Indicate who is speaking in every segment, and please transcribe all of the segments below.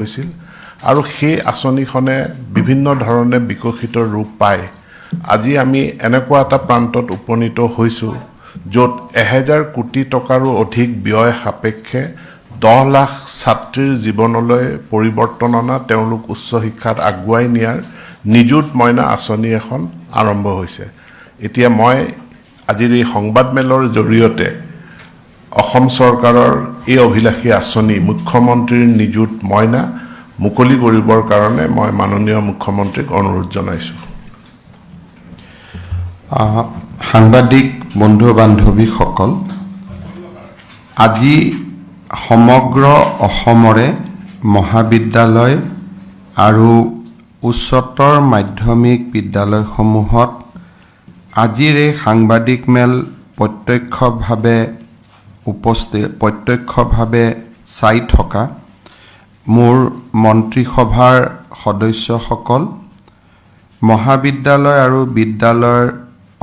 Speaker 1: হৈছিল আৰু সেই আঁচনিখনে বিভিন্ন ধৰণে বিকশিত ৰূপ পায় আজি আমি এনেকুৱা এটা প্ৰান্তত উপনীত হৈছোঁ য'ত 1000 কোটি টকাৰো অধিক ব্যয় সাপেক্ষে 10 লাখ ছাত্ৰীৰ জীৱনলৈ পৰিৱৰ্তন অনা তেওঁলোক উচ্চ শিক্ষাত আগুৱাই নিয়াৰ নিযুত মইনা আঁচনি এখন আৰম্ভ হৈছে এতিয়া মই আজিৰ এই সংবাদমেলৰ জৰিয়তে অসম চৰকাৰৰ এই অভিলাষী আঁচনি মুখ্যমন্ত্ৰীৰ নিযুত মইনা মুকলি কৰিবৰ কাৰণে মই মাননীয় মুখ্যমন্ত্ৰীক অনুৰোধ জনাইছোঁ
Speaker 2: সাংবাদিক বন্ধু বান্ধৱীসকল আজি সমগ্ৰ অসমৰে মহাবিদ্যালয় আৰু উচ্চতৰ মাধ্যমিক বিদ্যালয়সমূহত আজিৰ এই সাংবাদিক মেল প্ৰত্যক্ষভাৱে চাই থকা মোৰ মন্ত্ৰীসভাৰ সদস্যসকল মহাবিদ্যালয় আৰু বিদ্যালয়ৰ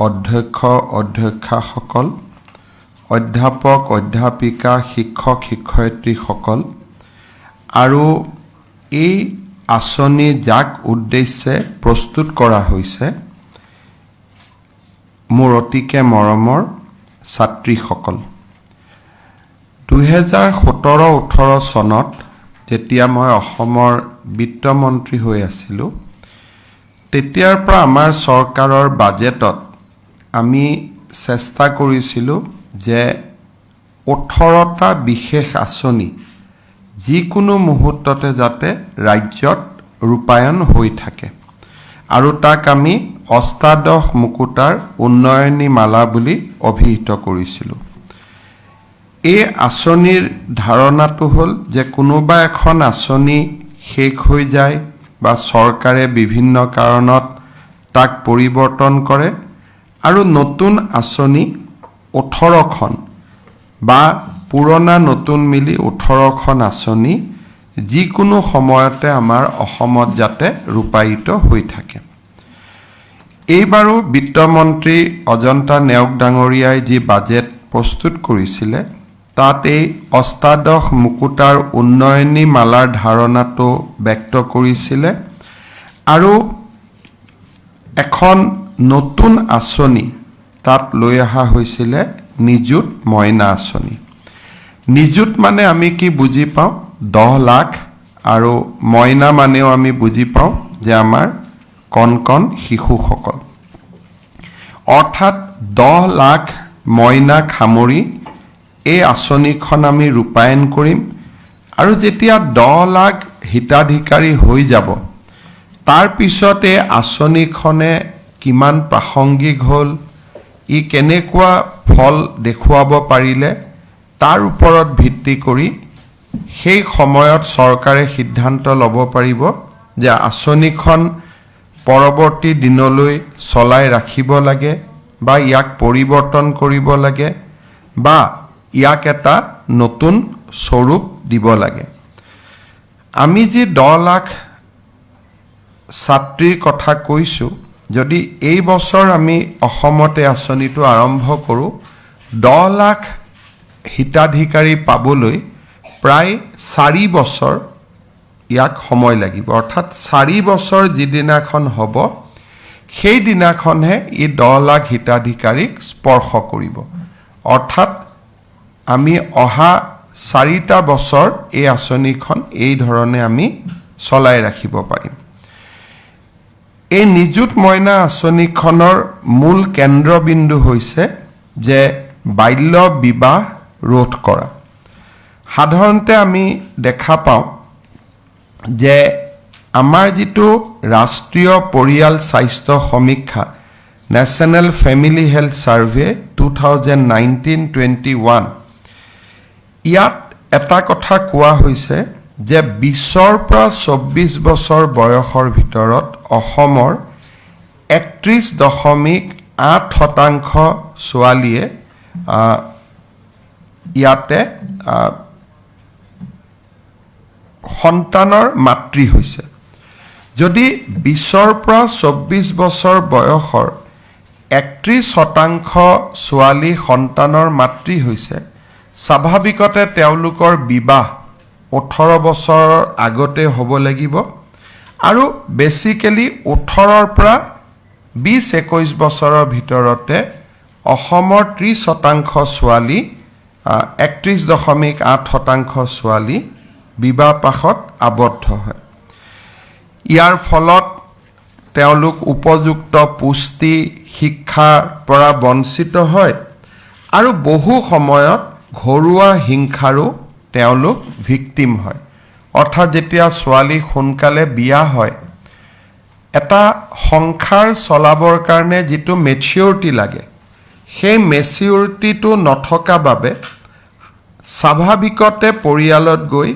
Speaker 2: অধ্যক্ষ অধ্যক্ষাসকল অধ্যাপক অধ্যাপিকা শিক্ষক শিক্ষয়িত্ৰীসকল আৰু এই আঁচনি যাক উদ্দেশ্যে প্ৰস্তুত কৰা হৈছে মোৰ অতিকে মৰমৰ ছাত্ৰীসকল 2017-18 চনত যেতিয়া মই অসমৰ বিত্তমন্ত্ৰী হৈ আছিলোঁ তেতিয়াৰ পৰা আমাৰ চৰকাৰৰ বাজেটত আমি চেষ্টা কৰিছিলোঁ যে 18টা বিশেষ আঁচনি যিকোনো মুহূৰ্ততে যাতে ৰাজ্যত ৰূপায়ণ হৈ থাকে আৰু তাক আমি অষ্টাদশ মুকুতাৰ উন্নয়নী মালা বুলি অভিহিত কৰিছিলোঁ এই আঁচনিৰ ধাৰণাটো হ'ল যে কোনোবা এখন আঁচনি শেষ হৈ যায় বা চৰকাৰে বিভিন্ন কাৰণত তাক পৰিৱৰ্তন কৰে আৰু নতুন আঁচনি 18খন বা পুৰণা নতুন মিলি 18খন আঁচনি যিকোনো সময়তে আমাৰ অসমত যাতে ৰূপায়িত হৈ থাকে এইবাৰো বিত্তমন্ত্ৰী অজন্তা নেওগ ডাঙৰীয়াই যি বাজেট প্ৰস্তুত কৰিছিলে তাত এই অষ্টাদশ মুকুতাৰ উন্নয়নী মালাৰ ধাৰণাটো ব্যক্ত কৰিছিলে আৰু এখন নতুন আঁচনি তাত লৈ অহা হৈছিলে নিযুত মইনা আঁচনি নিযুত মানে আমি কি বুজি পাওঁ 10 লাখ আৰু মইনা মানেও আমি বুজি পাওঁ যে আমাৰ কণ শিশুসকল অৰ্থাৎ 10 লাখ মইনা সামৰি এই আঁচনিখন আমি ৰূপায়ণ কৰিম আৰু যেতিয়া 10 লাখ হিতাধিকাৰী হৈ যাব তাৰ পিছত এই আঁচনিখনে কিমান প্ৰাসংগিক হ'ল ই কেনেকুৱা ফল দেখুৱাব পাৰিলে তাৰ ওপৰত ভিত্তি কৰি সেই সময়ত চৰকাৰে সিদ্ধান্ত ল'ব পাৰিব যে আঁচনিখন পৰৱৰ্তী দিনলৈ চলাই ৰাখিব লাগে বা ইয়াক পৰিৱৰ্তন কৰিব লাগে বা ইয়াক এটা নতুন স্বৰূপ দিব লাগে আমি যি 10 লাখ ছাত্ৰীৰ কথা কৈছোঁ যদি এই বছৰ আমি অসমতে আঁচনিটো আৰম্ভ কৰোঁ 10 লাখ হিতাধিকাৰী পাবলৈ প্ৰায় 4 বছৰ ইয়াক সময় লাগিব অৰ্থাৎ 4 বছৰ যিদিনাখন হ'ব সেই দিনাখনহে এই 10 লাখ হিতাধিকাৰীক স্পৰ্শ কৰিব অৰ্থাৎ আমি অহা 4টা বছৰ এই আঁচনিখন এই ধৰণে আমি চলাই ৰাখিব পাৰিম এই নিযুত মইনা আঁচনিখনৰ মূল কেন্দ্ৰবিন্দু হৈছে যে বাল্য বিবাহ ৰোধ কৰা সাধাৰণতে আমি দেখা পাওঁ যে আমাৰ যিটো ৰাষ্ট্ৰীয় পৰিয়াল স্বাস্থ্য সমীক্ষা নেশ্যনেল ফেমিলি হেল্থ সাৰ্ভে 2019-21 ইয়াত এটা কথা কোৱা হৈছে যে 20ৰ পৰা 24 বছৰ বয়সৰ ভিতৰত অসমৰ 31.8% ছোৱালীয়ে ইয়াতে সন্তানৰ মাতৃ হৈছে যদি 20ৰ পৰা 24 বছৰ বয়সৰ 31% ছোৱালী সন্তানৰ মাতৃ হৈছে স্বাভাৱিকতে তেওঁলোকৰ বিবাহ 18 বছৰৰ আগতে হ'ব লাগিব আৰু বেসিক্যালি 18ৰ পৰা 20-21 বছৰৰ ভিতৰতে অসমৰ 30% ছোৱালী 31.8% ছোৱালী বিবাহপাশত আবদ্ধ হয়। ইয়াৰ ফলত তেওঁলোক উপযুক্ত পুষ্টি শিক্ষাৰ পৰা বঞ্চিত হয় আৰু বহু সময়ত ঘৰুৱা হিংসাৰো তেওঁলোক ভিক্টিম হয়। অৰ্থাৎ যেতিয়া ছোৱালী সোনকালে বিয়া হয় এটা সংসাৰ চলাবৰ কাৰণে যিটো মেচিউৰিটি লাগে সেই মেচিউৰিটিটো নথকা বাবে স্বাভাৱিকতে পৰিয়ালত গৈ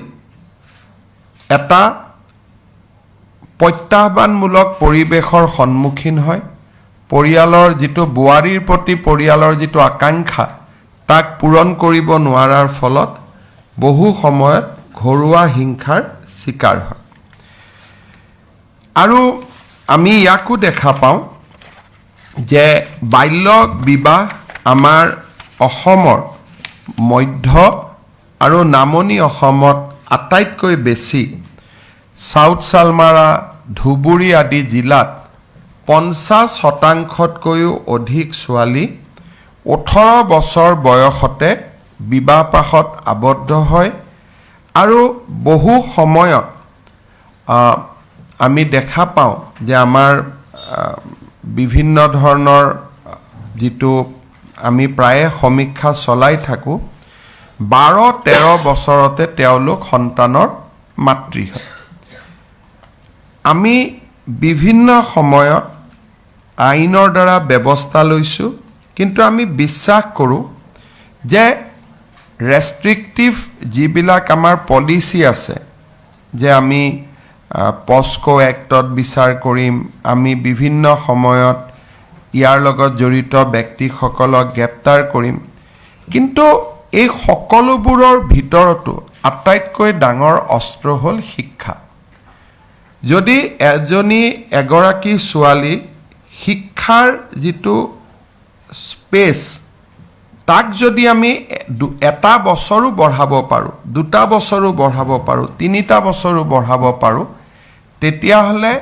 Speaker 2: এটা প্ৰত্যাহ্বানমূলক পৰিৱেশৰ সন্মুখীন হয়। পৰিয়ালৰ যিটো বোৱাৰীৰ প্ৰতি পৰিয়ালৰ যিটো আকাংক্ষা তাক পূৰণ কৰিব নোৱাৰাৰ ফলত বহু সময়ত ঘৰুৱা হিংসাৰ শিকাৰ হয়। আৰু আমি ইয়াকো দেখা পাওঁ যে বাল্য বিবাহ আমাৰ অসমৰ মধ্য আৰু নামনি অসমত আটাইতকৈ বেছি। সাউথ সালমাৰা ধুবুৰী আদি জিলাত 50%তকৈও অধিক ছোৱালী 18 বছৰ বয়সতে বিবাহপাশত আবদ্ধ হয় আৰু বহু সময়ত আমি দেখা পাওঁ যে আমাৰ বিভিন্ন ধৰণৰ যিটো আমি প্ৰায়ে সমীক্ষা চলাই থাকোঁ 12-13 বছৰতে তেওঁলোক সন্তানৰ মাতৃ হয়। আমি বিভিন্ন সময়ত আইনৰ দ্বাৰা ব্যৱস্থা লৈছোঁ, কিন্তু আমি বিশ্বাস কৰোঁ যে ৰেষ্ট্ৰিক্টিভ যিবিলাক আমাৰ পলিচি আছে যে আমি পস্কো এক্টত বিচাৰ কৰিম, আমি বিভিন্ন সময়ত ইয়াৰ লগত জড়িত ব্যক্তিসকলক গ্ৰেপ্তাৰ কৰিম, কিন্তু এই সকলোবোৰৰ ভিতৰতো আটাইতকৈ ডাঙৰ অস্ত্ৰ হ'ল শিক্ষা। যদি এগৰাকী ছোৱালী শিক্ষাৰ যিটো স্পেচ তাক যদি আমি 1 বছৰো বঢ়াব পাৰোঁ, 2 বছৰো বঢ়াব পাৰোঁ, 3 বছৰো বঢ়াব পাৰোঁ, তেতিয়াহ'লে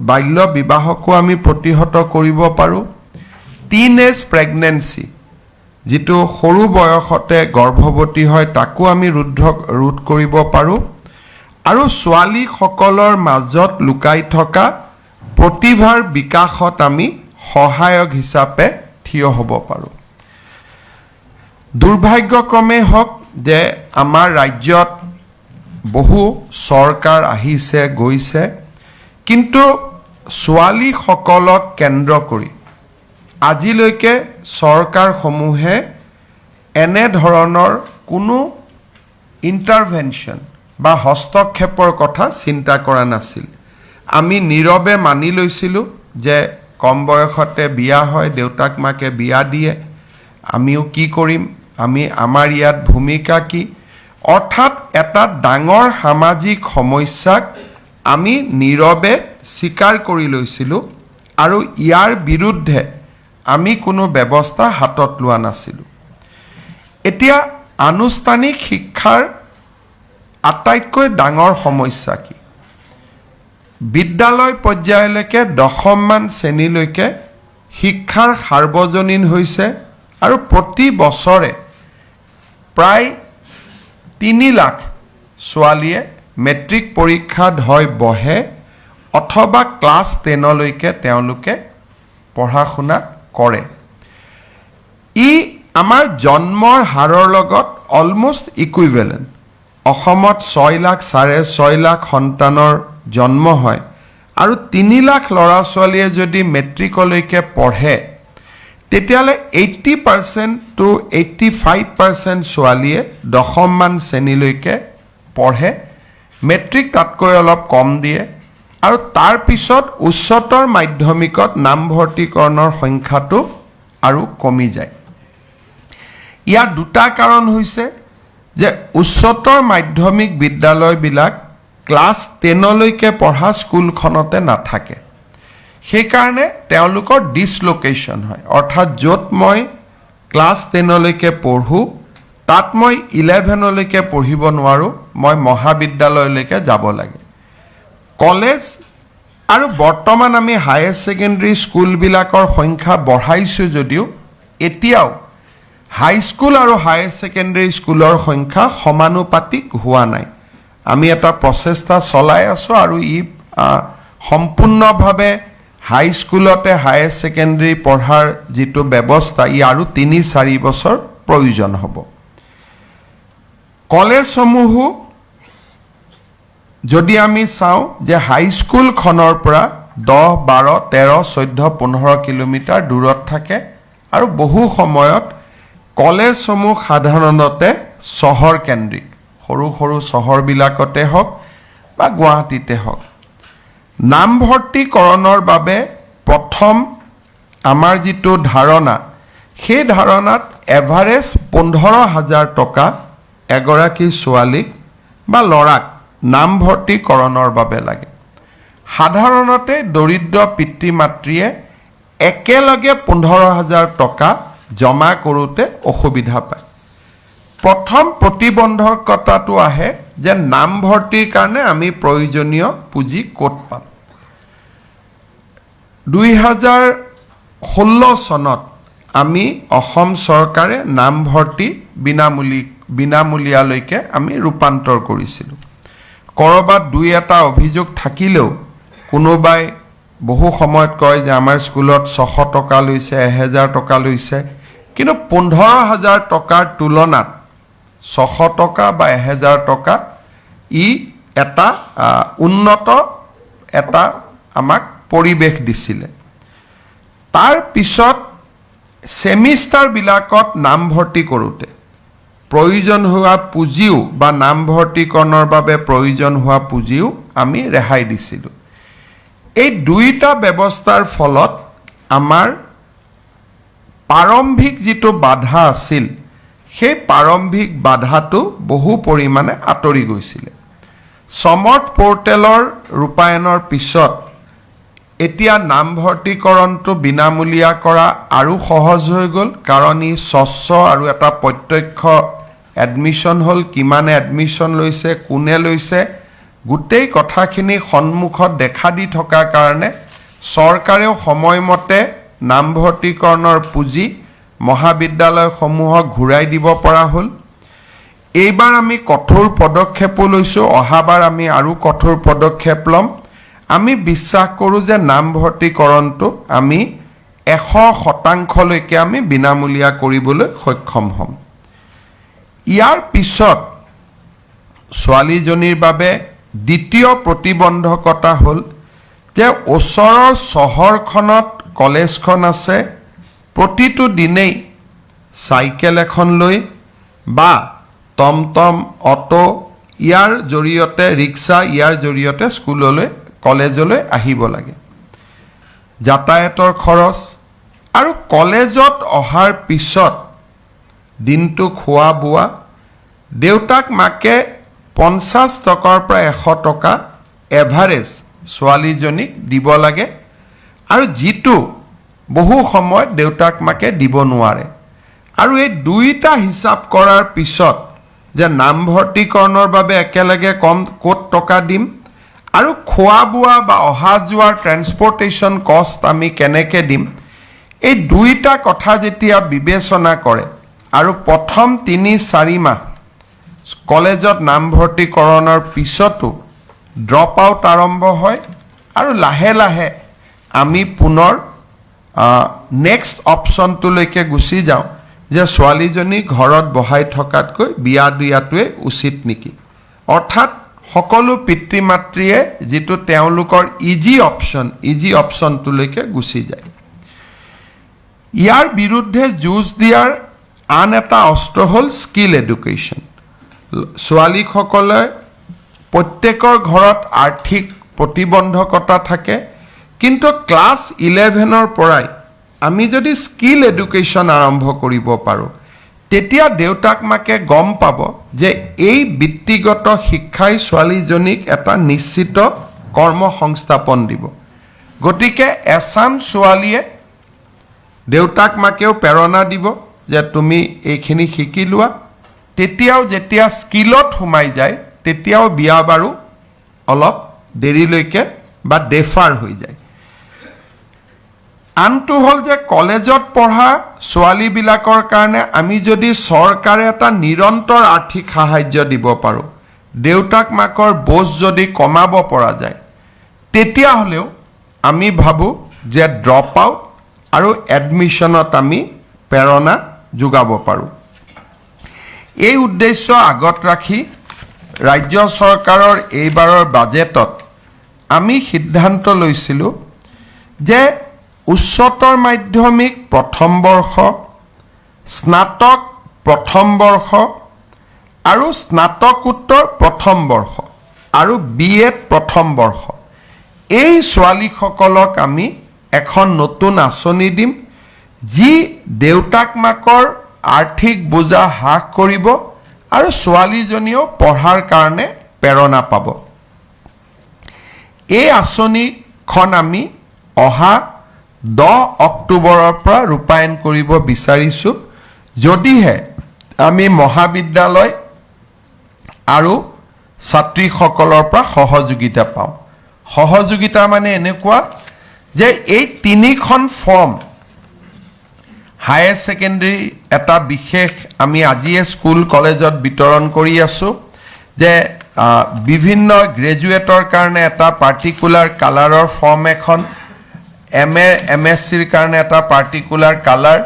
Speaker 2: বাল্য বিবাহকো আমি প্ৰতিহত কৰিব পাৰোঁ। টিনেজ প্ৰেগনেন্সি যিটো সৰু বয়সতে গৰ্ভৱতী হয় তাকো আমি ৰোধ কৰিব পাৰোঁ আৰু ছোৱালীসকলৰ মাজত লুকাই থকা প্ৰতিভাৰ বিকাশত আমি সহায়ক হিচাপে থিয় হ'ব পাৰোঁ। দুৰ্ভাগ্যক্ৰমে হওক যে আমাৰ ৰাজ্যত বহু চৰকাৰ আহিছে গৈছে, কিন্তু ছোৱালীসকলক কেন্দ্ৰ কৰি আজিলৈকে চৰকাৰসমূহে এনে ধৰণৰ কোনো ইণ্টাৰভেনশ্যন বা হস্তক্ষেপৰ কথা চিন্তা কৰা নাছিল। আমি নীৰৱে মানি লৈছিলোঁ যে কম বয়সতে বিয়া হয়, দেউতাক মাকে বিয়া দিয়ে, আমিও কি কৰিম, আমাৰ ইয়াত ভূমিকা কি। অৰ্থাৎ এটা ডাঙৰ সামাজিক সমস্যাক আমি নীৰৱে স্বীকাৰ কৰি লৈছিলোঁ আৰু ইয়াৰ বিৰুদ্ধে আমি কোনো ব্যৱস্থা হাতত লোৱা নাছিলোঁ। এতিয়া আনুষ্ঠানিক শিক্ষাৰ আটাইতকৈ ডাঙৰ সমস্যা কি? বিদ্যালয় পৰ্যায়লৈকে 10মান শ্ৰেণীলৈকে শিক্ষাৰ সাৰ্বজনীন হৈছে আৰু প্ৰতি বছৰে প্ৰায় 3 লাখ ছোৱালীয়ে মেট্ৰিক পৰীক্ষাত হয় বহে অথবা ক্লাছ 10লৈকে তেওঁলোকে পঢ়া শুনা কৰে। ই আমাৰ জন্মৰ হাৰৰ লগত অলমোষ্ট ইকুইভেলেণ্ট। অসমত 6 লাখ 6.5 লাখ সন্তানৰ জন্ম হয় আৰু 3 লাখ ল'ৰা ছোৱালীয়ে যদি মেট্ৰিকলৈকে পঢ়ে তেতিয়াহ'লে 80% to 85% ছোৱালীয়ে 10মান শ্ৰেণীলৈকে পঢ়ে, মেট্ৰিক তাতকৈ অলপ কম দিয়ে আৰু তাৰ পিছত উচ্চতৰ মাধ্যমিকত নামভৰ্তিকৰণৰ সংখ্যাটো আৰু কমি যায়। ইয়াৰ 2টা কাৰণ হৈছে যে উচ্চতৰ মাধ্যমিক বিদ্যালয়বিলাক ক্লাছ 10লৈকে পঢ়া স্কুলখনতে নাথাকে, সেইকাৰণে তেওঁলোকৰ ডিছলোকেশ্যন হয়। অৰ্থাৎ য'ত মই ক্লাছ 10লৈকে পঢ়োঁ তাত মই 11লৈকে পঢ়িব নোৱাৰোঁ, মই মহাবিদ্যালয়লৈকে যাব লাগে। কলেজ আৰু বৰ্তমান আমি হায়াৰ ছেকেণ্ডেৰী স্কুলবিলাকৰ সংখ্যা বঢ়াইছোঁ যদিও এতিয়াও হাইস্কুল আৰু হায়াৰ ছেকেণ্ডেৰী স্কুলৰ সংখ্যা সমানুপাতিক হোৱা নাই। আমি এটা প্ৰচেষ্টা চলাই আছোঁ আৰু ই সম্পূৰ্ণভাৱে হাইস্কুলতে হায়াৰ ছেকেণ্ডেৰী পঢ়াৰ যিটো ব্যৱস্থা ই আৰু 3-4 বছৰ প্ৰয়োজন হ'ব। কলেজসমূহো যদি আমি চাওঁ যে হাইস্কুলখনৰ পৰা 10, 12, 13, 14, 15 কিলোমিটাৰ দূৰত থাকে আৰু বহু সময়ত কলেজসমূহ সাধাৰণতে চহৰ কেন্দ্ৰিক, সৰু সৰু চহৰবিলাকতে হওক বা গুৱাহাটীতে হওক। নামভৰ্তিকৰণৰ বাবে প্ৰথম আমাৰ যিটো ধাৰণা, সেই ধাৰণাত এভাৰেজ 15,000 টকা এগৰাকী ছোৱালীক বা ল'ৰাক নামভৰ্তিকৰণৰ বাবে লাগে। সাধাৰণতে দৰিদ্ৰ পিতৃ মাতৃয়ে একেলগে 15,000 টকা জমা কৰোঁতে অসুবিধা পায়। প্ৰথম প্ৰতিবন্ধকতাটো আহে যে নামভৰ্তিৰ কাৰণে আমি প্ৰয়োজনীয় পুঁজি ক'ত পাম। 2016 চনত আমি অসম চৰকাৰে নামভৰ্তি বিনামূলীয়ালৈকে আমি ৰূপান্তৰ কৰিছিলোঁ। ক'ৰবাত 2-এটা অভিযোগ থাকিলেও কোনোবাই বহু সময়ত কয় যে আমাৰ স্কুলত 600 টকা লৈছে, 1000 টকা লৈছে, কিন্তু 15,000 টকাৰ তুলনাত 600 টকা বা 1000 টকা ই এটা উন্নত এটা আমাক পৰিৱেশ দিছিলে। তাৰ পিছত ছেমিষ্টাৰবিলাকত নামভৰ্তি কৰোঁতে প্ৰয়োজন হোৱা পুঁজিও বা নামভৰ্তিকৰণৰ বাবে প্ৰয়োজন হোৱা পুঁজিও আমি ৰেহাই দিছিলোঁ। এই দুইটা ব্যৱস্থাৰ ফলত আমাৰ প্ৰাৰম্ভিক যিটো বাধা আছিল, সেই প্ৰাৰম্ভিক বাধাটো বহু পৰিমাণে আঁতৰি গৈছিলে। সমৰ্থ পৰ্টেলৰ ৰূপায়ণৰ পিছত এতিয়া নামভৰ্তিকৰণটো বিনামূলীয়া কৰা আৰু সহজ হৈ গ'ল, কাৰণ ই স্বচ্ছ আৰু এটা প্ৰত্যক্ষ এডমিশ্যন হ'ল। কিমানে এডমিশ্যন লৈছে, কোনে লৈছে, গোটেই কথাখিনি সন্মুখত দেখা দি থকাৰ কাৰণে চৰকাৰেও সময়মতে নামভৰ্তিকৰণৰ পুঁজি মহাবিদ্যালয়সমূহক ঘূৰাই দিব পৰা হ'ল। এইবাৰ আমি কঠোৰ পদক্ষেপো লৈছোঁ, অহাবাৰ আমি আৰু কঠোৰ পদক্ষেপ ল'ম। আমি বিশ্বাস কৰোঁ যে নামভৰ্তিকৰণটো আমি 100% আমি বিনামূলীয়া কৰিবলৈ সক্ষম হ'ম। ইয়াৰ পিছত ছোৱালীজনীৰ বাবে দ্বিতীয় প্ৰতিবন্ধকতা হ'ল যে ওচৰৰ চহৰখনত কলেজখন আছে, প্ৰতিটো দিনেই চাইকেল এখন লৈ বা টমটম, অটো ইয়াৰ জৰিয়তে, ৰিক্সা ইয়াৰ জৰিয়তে স্কুললৈ, কলেজলৈ আহিব লাগে। যাতায়াতৰ খৰচ আৰু কলেজত অহাৰ পিছত দিনটো খোৱা বোৱা, দেউতাক মাকে 50 টকাৰ পৰা 100 টকা এভাৰেজ ছোৱালীজনীক দিব লাগে, আৰু যিটো বহু সময়ত দেউতাক মাকে দিব নোৱাৰে। আৰু এই দুইটা হিচাপ কৰাৰ পিছত যে নামভৰ্তিকৰণৰ বাবে একেলগে ক'ত টকা দিম আৰু খোৱা বোৱা বা অহা যোৱাৰ ট্ৰেন্সপৰ্টেশ্যন কষ্ট আমি কেনেকৈ দিম, এই দুইটা কথা যেতিয়া বিবেচনা কৰে আৰু প্ৰথম 3-4 মাহ কলেজত নামভৰ্তিকৰণৰ পিছতো ড্ৰপ আউট আৰম্ভ হয় আৰু লাহে লাহে আমি পুনৰ নেক্সট অপশ্যনটোলৈকে গুচি যাওঁ যে ছোৱালীজনী ঘৰত বহাই থকাতকৈ বিয়া দিয়াটোৱে উচিত নেকি। অৰ্থাৎ সকলো পিতৃ মাতৃয়ে যিটো তেওঁলোকৰ ইজি অপশ্যনটোলৈকে গুচি যায়। ইয়াৰ বিৰুদ্ধে যুঁজ দিয়াৰ আন এটা অস্ত্ৰ হ'ল স্কিল এডুকেশ্যন। ছোৱালীসকলে প্ৰত্যেকৰ ঘৰত আৰ্থিক প্ৰতিবন্ধকতা থাকে, কিন্তু ক্লাছ 11ৰ পৰাই আমি যদি স্কিল এডুকেশ্যন আৰম্ভ কৰিব পাৰোঁ, তেতিয়া দেউতাক মাকে গম পাব যে এই বৃত্তিগত শিক্ষাই ছোৱালীজনীক এটা নিশ্চিত কৰ্মসংস্থাপন দিব। গতিকে এচাম ছোৱালীয়ে দেউতাক মাকেও প্ৰেৰণা দিব যে তুমি এইখিনি শিকি লোৱা, তেতিয়াও যেতিয়া স্কিলত সোমাই যায় তেতিয়াও বিয়া বাৰু অলপ দেৰিলৈকে বা ডেফাৰ হৈ যায় আনটো হ'ল যে কলেজত পঢ়া ছোৱালীবিলাকৰ কাৰণে আমি যদি চৰকাৰে এটা নিৰন্তৰ আৰ্থিক সাহায্য দিব পাৰোঁ দেউতাক মাকৰ বোজ যদি কমাব পৰা যায় তেতিয়াহ'লেও আমি ভাবোঁ যে ড্ৰপ আউট আৰু এডমিশ্যনত আমি প্ৰেৰণা যোগাব পাৰোঁ এই উদ্দেশ্য আগত ৰাখি ৰাজ্য চৰকাৰৰ এইবাৰৰ বাজেটত আমি সিদ্ধান্ত লৈছিলোঁ যে উচ্চতৰ মাধ্যমিক প্ৰথম বৰ্ষ স্নাতক প্ৰথম বৰ্ষ আৰু স্নাতকোত্তৰ প্ৰথম বৰ্ষ আৰু BEd প্ৰথম বৰ্ষ এই ছোৱালীসকলক আমি এখন নতুন আঁচনি দিম যি দেউতাক মাকৰ আৰ্থিক বোজা হ্ৰাস কৰিব আৰু ছোৱালীজনীও পঢ়াৰ কাৰণে প্ৰেৰণা পাব এই আঁচনিখন আমি অহা 10 অক্টোবৰৰ পৰা ৰূপায়ণ কৰিব বিচাৰিছোঁ যদিহে আমি মহাবিদ্যালয় আৰু ছাত্ৰীসকলৰ পৰা সহযোগিতা পাওঁ সহযোগিতা মানে এনেকুৱা যে এই 3খন ফৰ্ম হায়াৰ ছেকেণ্ডাৰী এটা বিশেষ আমি আজিয়ে স্কুল কলেজত বিতৰণ কৰি আছোঁ যে বিভিন্ন গ্ৰেজুৱেটৰ কাৰণে এটা পাৰ্টিকুলাৰ কালাৰৰ ফৰ্ম এখন MA MSCৰ কাৰণে এটা পাৰ্টিকুলাৰ কালাৰ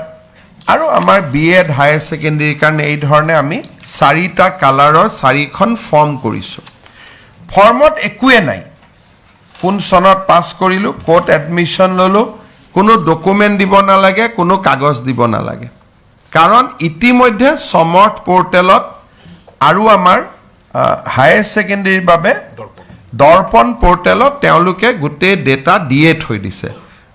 Speaker 2: আৰু আমাৰ BEd হায়াৰ ছেকেণ্ডাৰীৰ কাৰণে এই ধৰণে আমি 4টা কালাৰৰ 4খন ফৰ্ম কৰিছোঁ ফৰ্মত একোৱে নাই কোন চনত পাছ কৰিলোঁ ক'ত এডমিশ্যন ল'লোঁ কোনো ডকুমেণ্ট দিব নালাগে কোনো কাগজ দিব নালাগে কাৰণ ইতিমধ্যে সমৰ্থ পৰ্টেলত আৰু আমাৰ হায়াৰ ছেকেণ্ডাৰীৰ বাবে দৰ্পণ পৰ্টেলত তেওঁলোকে গোটেই ডেটা দিয়ে থৈ দিছে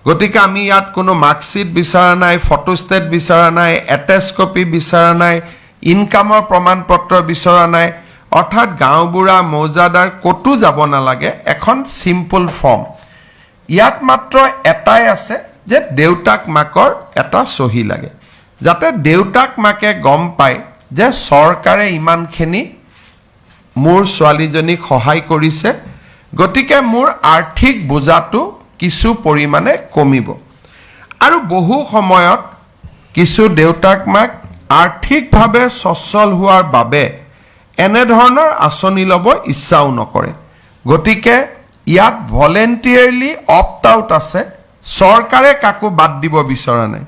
Speaker 2: গতিকে আমি ইয়াত কোনো মাৰ্কশ্বিট বিচৰা নাই ফটোষ্টেট বিচৰা নাই এটেচ কপি বিচৰা নাই ইনকামৰ প্ৰমাণপত্ৰ বিচৰা নাই অৰ্থাৎ গাঁওবুঢ়া মৌজাদাৰ ক'তো যাব নালাগে এখন চিম্পল ফৰ্ম ইয়াত মাত্ৰ এটাই আছে যে দেউতাক মাকৰ এটা চহী লাগে যাতে দেউতাক মাকে গম পায় যে চৰকাৰে ইমানখিনি মোৰ ছোৱালীজনীক সহায় কৰিছে গতিকে মোৰ আৰ্থিক বোজাটো কিছু পৰিমাণে কমিব আৰু বহু সময়ত কিছু দেউতাক মাক আৰ্থিকভাৱে সচ্ছল হোৱাৰ বাবে এনেধৰণৰ আঁচনি ল'ব ইচ্ছাও নকৰে গতিকে ইয়াত ভলেণ্টিয়াৰলি অপ্ট আউট আছে চৰকাৰে কাকো বাদ দিব বিচৰা নাই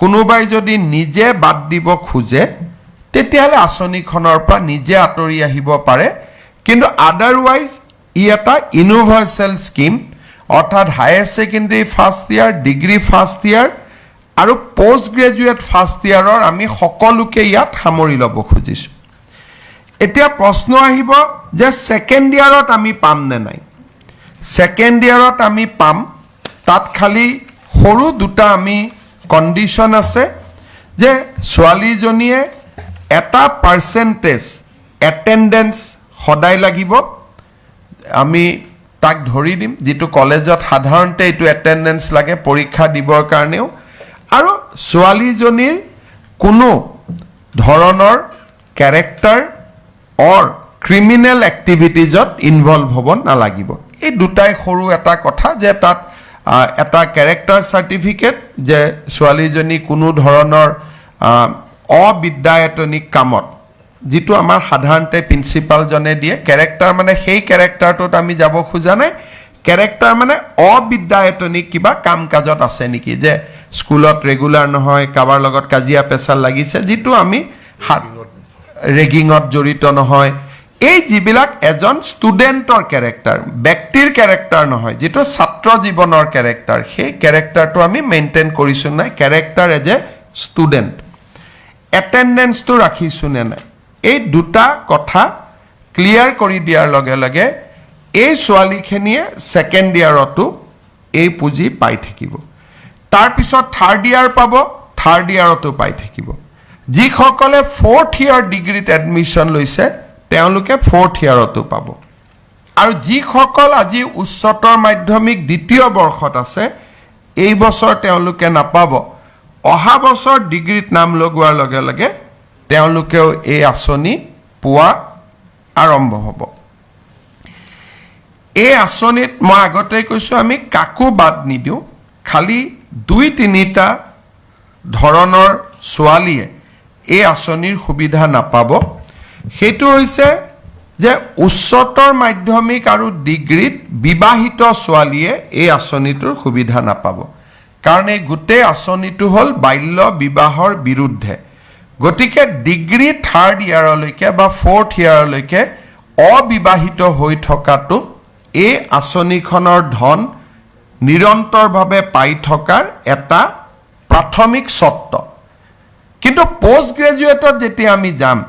Speaker 2: কোনোবাই যদি নিজে বাদ দিব খোজে তেতিয়াহ'লে আঁচনিখনৰ পৰা নিজে আঁতৰি আহিব পাৰে কিন্তু আদাৰৱাইজ ই এটা ইউনিভাৰ্চেল স্কিম অৰ্থাৎ higher secondary first year degree first year আৰু পোষ্ট গ্ৰেজুৱেট ফাৰ্ষ্ট ইয়াৰৰ আমি সকলোকে ইয়াত সামৰি ল'ব খুজিছোঁ এতিয়া প্ৰশ্ন আহিব যে ছেকেণ্ড ইয়াৰত আমি পাম নে নাই ছেকেণ্ড ইয়াৰত আমি পাম তাত খালি সৰু দুটা আমি কণ্ডিশ্যন আছে যে ছোৱালীজনীয়ে এটা পাৰ্চেণ্টেজ এটেণ্ডেঞ্চ সদায় লাগিব আমি তাক ধৰি দিম যিটো কলেজত সাধাৰণতে এইটো এটেণ্ডেঞ্চ লাগে পৰীক্ষা দিবৰ কাৰণেও আৰু ছোৱালীজনীৰ কোনো ধৰণৰ কেৰেক্টাৰ অৰ ক্ৰিমিনেল এক্টিভিটিজত ইনভলভ হ'ব নালাগিব এই দুটাই সৰু এটা কথা যে তাত এটা কেৰেক্টাৰ চাৰ্টিফিকেট যে ছোৱালীজনী কোনো ধৰণৰ অবিদ্যায়তনিক কামত যিটো আমাৰ সাধাৰণতে প্ৰিন্সিপালজনে দিয়ে কেৰেক্টাৰ মানে সেই কেৰেক্টাৰটোত আমি যাব খোজা নাই কেৰেক্টাৰ মানে অবিদ্যায়তনিক কিবা কাম কাজত আছে নেকি যে স্কুলত ৰেগুলাৰ নহয় কাৰোবাৰ লগত কাজিয়া পেচাল লাগিছে যিটো আমি ৰেগিঙত জড়িত নহয় এই যিবিলাক এজন ষ্টুডেণ্টৰ কেৰেক্টাৰ ব্যক্তিৰ কেৰেক্টাৰ নহয় যিটো ছাত্ৰ জীৱনৰ কেৰেক্টাৰ সেই কেৰেক্টাৰটো আমি মেইনটেইন কৰিছোঁ নাই কেৰেক্টাৰ এজ এ ষ্টুডেণ্ট এটেণ্ডেঞ্চটো ৰাখিছোঁ নে নাই এই দুটা কথা ক্লিয়াৰ কৰি দিয়াৰ লগে লগে এই ছোৱালীখিনিয়ে ছেকেণ্ড ইয়াৰতো এই পুঁজি পাই থাকিব তাৰপিছত থাৰ্ড ইয়াৰ পাব থাৰ্ড ইয়াৰতো পাই থাকিব যিসকলে ফ'ৰ্থ ইয়াৰ ডিগ্ৰীত এডমিশ্যন লৈছে তেওঁলোকে ফ'ৰ্থ ইয়াৰতো পাব আৰু যিসকল আজি উচ্চতৰ মাধ্যমিক দ্বিতীয় বৰ্ষত আছে এই বছৰ তেওঁলোকে নাপাব অহা বছৰ ডিগ্ৰীত নাম লগোৱাৰ লগে লগে তেওঁলোকেও এই আঁচনি পোৱা আৰম্ভ হ'ব। এই আঁচনিত মই আগতে কৈছোঁ আমি কাকো বাদ নিদিওঁ, খালি 2-3টা ধৰণৰ ছোৱালীয়ে এই আঁচনিৰ সুবিধা নাপাব। সেইটো হৈছে যে উচ্চতৰ মাধ্যমিক আৰু ডিগ্ৰীত বিবাহিত ছোৱালীয়ে এই আঁচনিটোৰ সুবিধা নাপাব, কাৰণ এই গোটেই আঁচনিটো হ'ল বাল্য বিবাহৰ বিৰুদ্ধে। গতিকে ডিগ্ৰী 3rd ইয়াৰলৈকে বা 4th ইয়াৰলৈকে অবিবাহিত হৈ থকাটো এই আঁচনিখনৰ ধন নিৰন্তৰভাৱে পাই থকাৰ এটা প্ৰাথমিক চৰ্ত। কিন্তু পোষ্ট গ্ৰেজুৱেটত যেতিয়া আমি যাম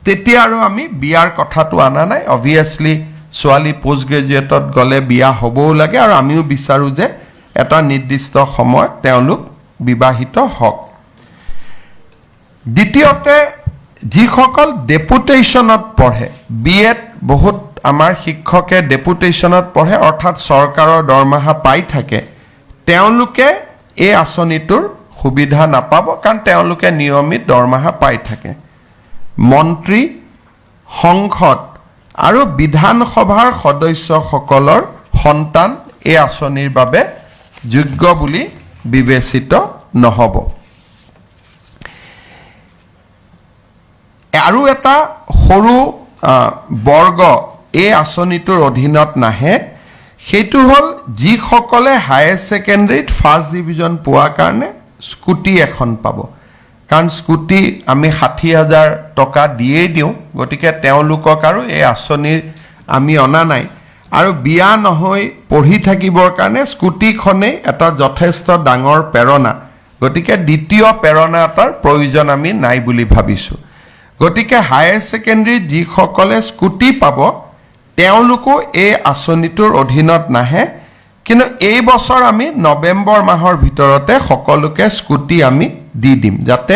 Speaker 2: তেতিয়া আৰু আমি বিয়াৰ কথাটো আনা নাই। অবভিয়াছলি ছোৱালী পোষ্ট গ্ৰেজুৱেটত গ'লে বিয়া হ'বও লাগে, আৰু আমিও বিচাৰোঁ যে এটা নিৰ্দিষ্ট সময়ত তেওঁলোক বিবাহিত হওক। দ্বিতীয়তে, যিসকল ডেপুটেশ্যনত পঢ়ে, BEd বহুত আমাৰ শিক্ষকে ডেপুটেশ্যনত পঢ়ে, অৰ্থাৎ চৰকাৰৰ দৰমহা পাই থাকে, তেওঁলোকে এই আঁচনিটোৰ সুবিধা নাপাব, কাৰণ তেওঁলোকে নিয়মিত দৰমহা পাই থাকে। মন্ত্ৰী, সংসদ আৰু বিধানসভাৰ সদস্যসকলৰ সন্তান এই আঁচনিৰ বাবে যোগ্য বুলি বিবেচিত নহ'ব। আৰু এটা সৰু বৰ্গ এই আঁচনিটোৰ অধীনত নাহে, সেইটো হ'ল যিসকলে হায়াৰ ছেকেণ্ডেৰীত 1st ডিভিজন পোৱাৰ কাৰণে স্কুটি এখন পাব। কাৰণ স্কুটি আমি 60,000 টকা দিয়েই দিওঁ, গতিকে তেওঁলোকক আৰু এই আঁচনিৰ আমি অনা নাই। আৰু বিয়া নহৈ পঢ়ি থাকিবৰ কাৰণে স্কুটিখনেই এটা যথেষ্ট ডাঙৰ প্ৰেৰণা, গতিকে দ্বিতীয় প্ৰেৰণা এটাৰ প্ৰয়োজন আমি নাই বুলি ভাবিছোঁ। গতিকে হায়াৰ ছেকেণ্ডেৰীত যিসকলে স্কুটি পাব তেওঁলোকো এই আঁচনিটোৰ অধীনত নাহে, কিন্তু এই বছৰ আমি নৱেম্বৰ মাহৰ ভিতৰতে সকলোকে স্কুটি আমি দি দিম, যাতে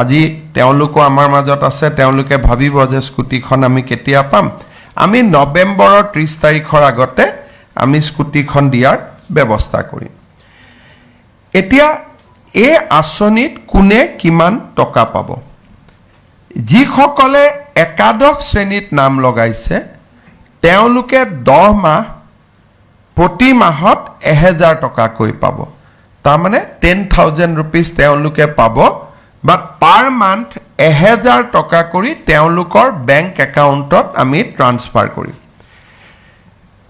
Speaker 2: আজি তেওঁলোকো আমাৰ মাজত আছে, তেওঁলোকে ভাবিব যে স্কুটিখন আমি কেতিয়া পাম। আমি নৱেম্বৰৰ 30 তাৰিখৰ আগতে আমি স্কুটিখন দিয়াৰ ব্যৱস্থা কৰিম। এতিয়া এই আঁচনিত কোনে কিমান টকা পাব? যিসকলে একাদশ শ্ৰেণীত নাম লগাইছে তেওঁলোকে 10 মাহ প্ৰতি মাহত 1000 টকাকৈ পাব, তাৰমানে 10,000 rupees তেওঁলোকে পাব, বাট পাৰ মান্থ 1000 টকা কৰি তেওঁলোকৰ বেংক একাউণ্টত আমি ট্ৰান্সফাৰ কৰিম।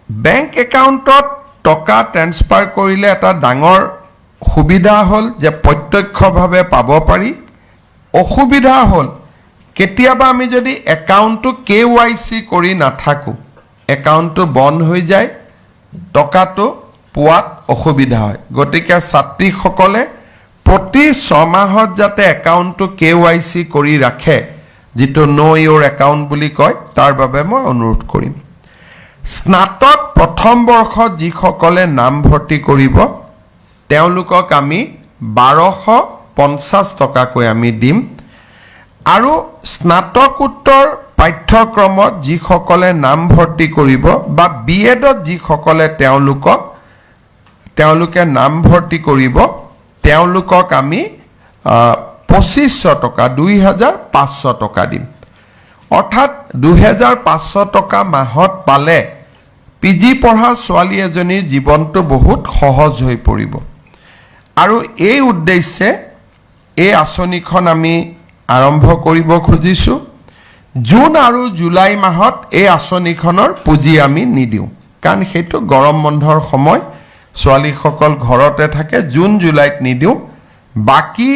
Speaker 2: বেংক একাউণ্টত টকা ট্ৰান্সফাৰ কৰিলে এটা ডাঙৰ সুবিধা হ'ল যে প্ৰত্যক্ষভাৱে পাব পাৰি। অসুবিধা হ'ল কেতিয়াবা আমি যদি একাউণ্টটো KYC কৰি নাথাকোঁ, একাউণ্টটো বন্ধ হৈ যায়, টকাটো পোৱাত অসুবিধা হয়। গতিকে ছাত্ৰীসকলে প্ৰতি 6 মাহত যাতে একাউণ্টটো KYC কৰি ৰাখে, যিটো ন' ইউৰ একাউণ্ট বুলি কয়, তাৰ বাবে মই অনুৰোধ কৰিম। স্নাতক প্ৰথম বৰ্ষত যিসকলে নামভৰ্তি কৰিব তেওঁলোকক আমি 1250 টকাকৈ আমি দিম, আৰু স্নাতকোত্তৰ পাঠ্যক্ৰমত যিসকলে নামভৰ্তি কৰিব বা BEdত যিসকলে তেওঁলোকে নামভৰ্তি কৰিব তেওঁলোকক আমি 2500 টকা 2500 টকা দিম। অৰ্থাৎ 2500 টকা মাহত পালে PG পঢ়া ছোৱালী এজনীৰ জীৱনটো বহুত সহজ হৈ পৰিব। আৰু এই উদ্দেশ্যে এই আঁচনিখন আমি আৰম্ভ কৰিব খুজিছোঁ। জুন আৰু জুলাই মাহত এই আঁচনিখনৰ পুঁজি আমি নিদিওঁ, কাৰণ সেইটো গৰম বন্ধৰ সময়, ছোৱালীসকল ঘৰতে থাকে। জুন জুলাইত নিদিওঁ, বাকী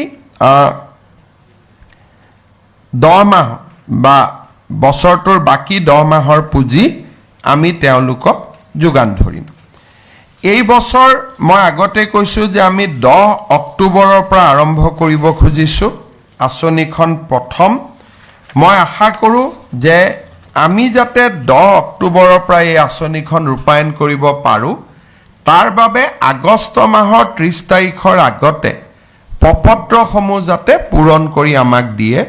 Speaker 2: 10 মাহ বা বছৰটোৰ বাকী 10 মাহৰ পুঁজি আমি তেওঁলোকক যোগান ধৰিম। এই বছৰ মই আগতে কৈছোঁ যে আমি 10 অক্টোবৰৰ পৰা আৰম্ভ কৰিব খুজিছোঁ আঁচনিখন প্ৰথম। মই আশা কৰোঁ যে আমি যাতে 10 অক্টোবৰৰ পৰা এই আঁচনিখন ৰূপায়ণ কৰিব পাৰোঁ, তাৰ বাবে আগষ্ট মাহৰ 30 তাৰিখৰ আগতে প্ৰপত্ৰসমূহ যাতে পূৰণ কৰি আমাক দিয়ে,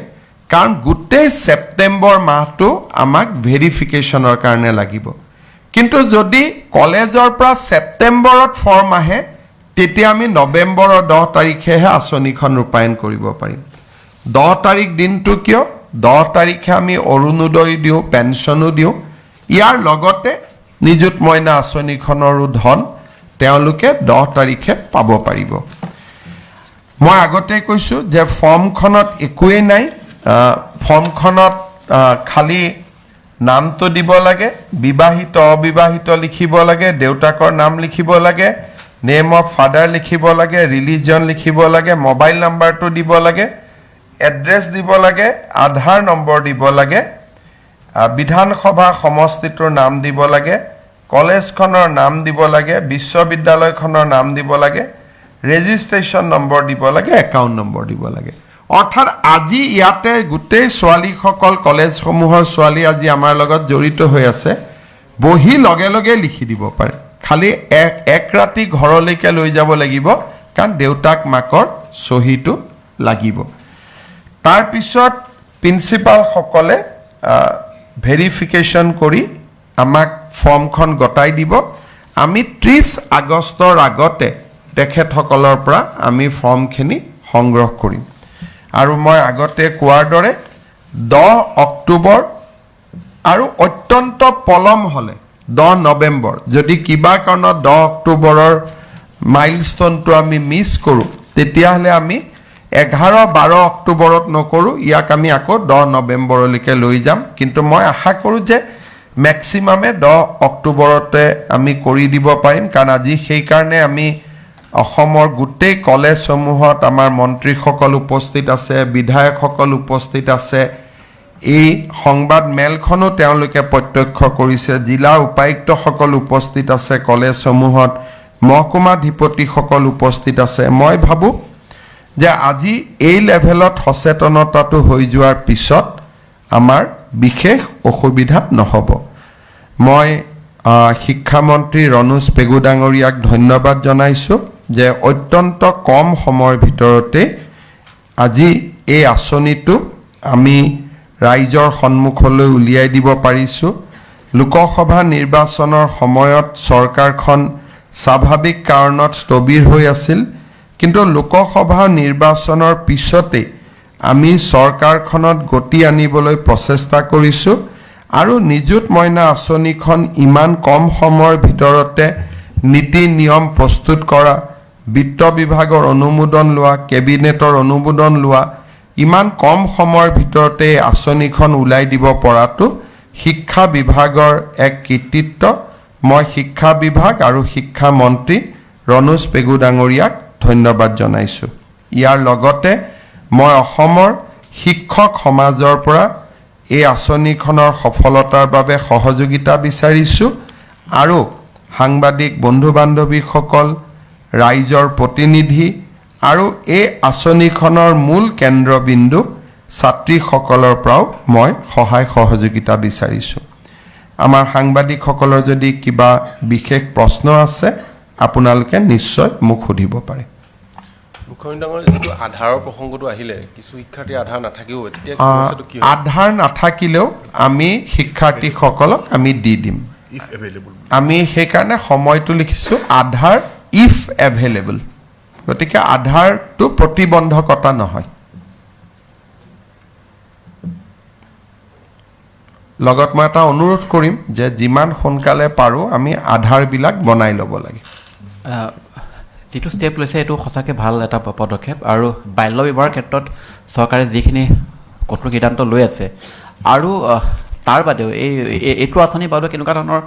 Speaker 2: কাৰণ গোটেই ছেপ্টেম্বৰ মাহটো আমাক ভেৰিফিকেশ্যনৰ কাৰণে লাগিব। কিন্তু যদি কলেজৰ পৰা ছেপ্টেম্বৰত ফৰ্ম আহে, তেতিয়া আমি নৱেম্বৰৰ 10 তাৰিখেহে আঁচনিখন ৰূপায়ণ কৰিব পাৰিম। 10 তাৰিখ দিনটো কিয় 10 তাৰিখে আমি অৰুণোদয় দিওঁ পেঞ্চনো দিওঁ ইয়াৰ লগতে নিযুত মইনা আঁচনিখনৰো ধন তেওঁলোকে 10 তাৰিখে পাব পাৰিব মই আগতে কৈছো যে ফৰ্মখনত একোৱেই নাই ফৰ্মখনত খালি নামটো দিব লাগে বিবাহিত অবিবাহিত লিখিব লাগে দেউতাকৰ নাম লিখিব লাগে নেম অফ ফাদাৰ লিখিব লাগে ৰিলিজন লিখিব লাগে মোবাইল নাম্বাৰটো দিব লাগে এড্ৰেছ দিব লাগে আধাৰ নম্বৰ দিব লাগে বিধানসভা সমষ্টিটোৰ নাম দিব লাগে কলেজখনৰ নাম দিব লাগে বিশ্ববিদ্যালয়খনৰ নাম দিব লাগে ৰেজিষ্ট্ৰেচন নম্বৰ দিব লাগে একাউণ্ট নম্বৰ দিব লাগে অৰ্থাৎ আজি ইয়াতে গোটেই ছোৱালীসকল কলেজসমূহৰ ছোৱালী আজি আমাৰ লগত জড়িত হৈ আছে বহি লগে লগে লিখি দিব পাৰে খালি এক ৰাতি ঘৰলৈকে লৈ যাব লাগিব কাৰণ দেউতাক মাকৰ সহিটো লাগিব তাৰ পিছত প্ৰিন্সিপাল সকলে ভেৰিফিকেশ্যন কৰি আমাক ফৰ্মখন গটাই দিব আমি 30 আগষ্টৰ আগতে তেখেতসকলৰ পৰা আমি ফৰ্মখিনি সংগ্ৰহ কৰিম আৰু মই আগতে কোৱাৰ দৰে 10 অক্টোবৰ আৰু অত্যন্ত পলম হলে 10 নৱেম্বৰ যদি কিবা কাৰণত 10 অক্টোবৰৰ মাইলষ্টনটো আমি মিছ কৰোঁ তেতিয়াহ'লে আমি 11-12 অক্টোবৰত নকৰোঁ ইয়াক আমি আকৌ 10 নৱেম্বৰলৈকে লৈ যাম কিন্তু মই আশা কৰোঁ যে ম্যাক্সিমামে 10 অক্টোবৰতে আমি কৰি দিব পাৰিম কাৰণ আজি সেই কাৰণে আমি অসমৰ গোটেই কলেজসমূহত আমাৰ মন্ত্ৰীসকল উপস্থিত আছে বিধায়কসকল উপস্থিত আছে এই সংবাদ মেলখনো তেওঁলোকে প্ৰত্যক্ষ কৰিছে জিলাৰ উপায়ুক্তসকল উপস্থিত আছে কলেজসমূহত মহকুমাধিপতিসকল উপস্থিত আছে মই ভাবোঁ যে আজি এই লেভেলত সচেতনতাটো হৈ যোৱাৰ পিছত আমাৰ বিশেষ অসুবিধা নহ'ব মই শিক্ষামন্ত্ৰী ৰণোজ পেগু ডাঙৰীয়াক ধন্যবাদ জনাইছোঁ যে অত্যন্ত কম সময়ৰ ভিতৰতে আজি এই আঁচনিটো আমি ৰাইজৰ সন্মুখলৈ উলিয়াই দিব পাৰিছোঁ লোকসভা নিৰ্বাচনৰ সময়ত চৰকাৰখন স্বাভাৱিক কাৰণত স্থবিৰ হৈ আছিল কিন্তু লোকসভা নিৰ্বাচনৰ পিছতে আমি চৰকাৰখনত গতি আনিবলৈ প্ৰচেষ্টা কৰিছোঁ আৰু নিযুত মইনা আঁচনিখন ইমান কম সময়ৰ ভিতৰতে নীতি নিয়ম প্ৰস্তুত কৰা বিত্ত বিভাগৰ অনুমোদন লোৱা কেবিনেটৰ অনুমোদন লোৱা ইমান কম সময়ৰ ভিতৰতে আঁচনিখন উলাই দিব পৰাটো শিক্ষা বিভাগৰ এক কৃতিত্ব মই শিক্ষা বিভাগ আৰু শিক্ষা মন্ত্ৰী ৰণোজ পেগু ডাঙৰীয়াক ধন্যবাদ জনাইছোঁ ইয়াৰ লগতে মই অসমৰ শিক্ষক সমাজৰ পৰা এই আঁচনিখনৰ সফলতাৰ বাবে সহযোগিতা বিচাৰিছোঁ আৰু সাংবাদিক বন্ধু বান্ধৱীসকল ৰাইজৰ প্ৰতিনিধি আৰু এই আঁচনিখনৰ মূল কেন্দ্ৰবিন্দু ছাত্ৰীসকলৰ পৰাও মই সহায় সহযোগিতা বিচাৰিছোঁ আমাৰ সাংবাদিকসকলৰ যদি কিবা বিশেষ প্ৰশ্ন আছে আপোনালোকে নিশ্চয় মোক সুধিব পাৰে
Speaker 3: মুখ্যমন্ত্ৰী ডাঙৰ যিটো আধাৰৰ প্ৰসংগটো আহিলে কিছু শিক্ষাৰ্থী আধাৰ নাথাকিও তেতিয়া কি বস্তুটো কি
Speaker 2: আধাৰ নাথাকিলেও আমি শিক্ষাৰ্থীসকলক আমি দি দিম
Speaker 1: ইফ এভেইলেবল
Speaker 2: আমি সেইকাৰণে সময়টো লিখিছোঁ আধাৰ ইফ এভেইলেবল গতিকে আধাৰটো প্ৰতিবন্ধকতা নহয় লগত মই এটা অনুৰোধ কৰিম যে যিমান সোনকালে পাৰোঁ আমি আধাৰবিলাক বনাই ল'ব লাগে
Speaker 4: যিটো ষ্টেপ লৈছে এইটো সঁচাকৈ ভাল এটা পদক্ষেপ আৰু বাল্য বিবাহৰ ক্ষেত্ৰত চৰকাৰে যিখিনি কঠোৰ সিদ্ধান্ত লৈ আছে আৰু তাৰ বাদেও এইটো আঁচনিৰ বাবে কেনেকুৱা ধৰণৰ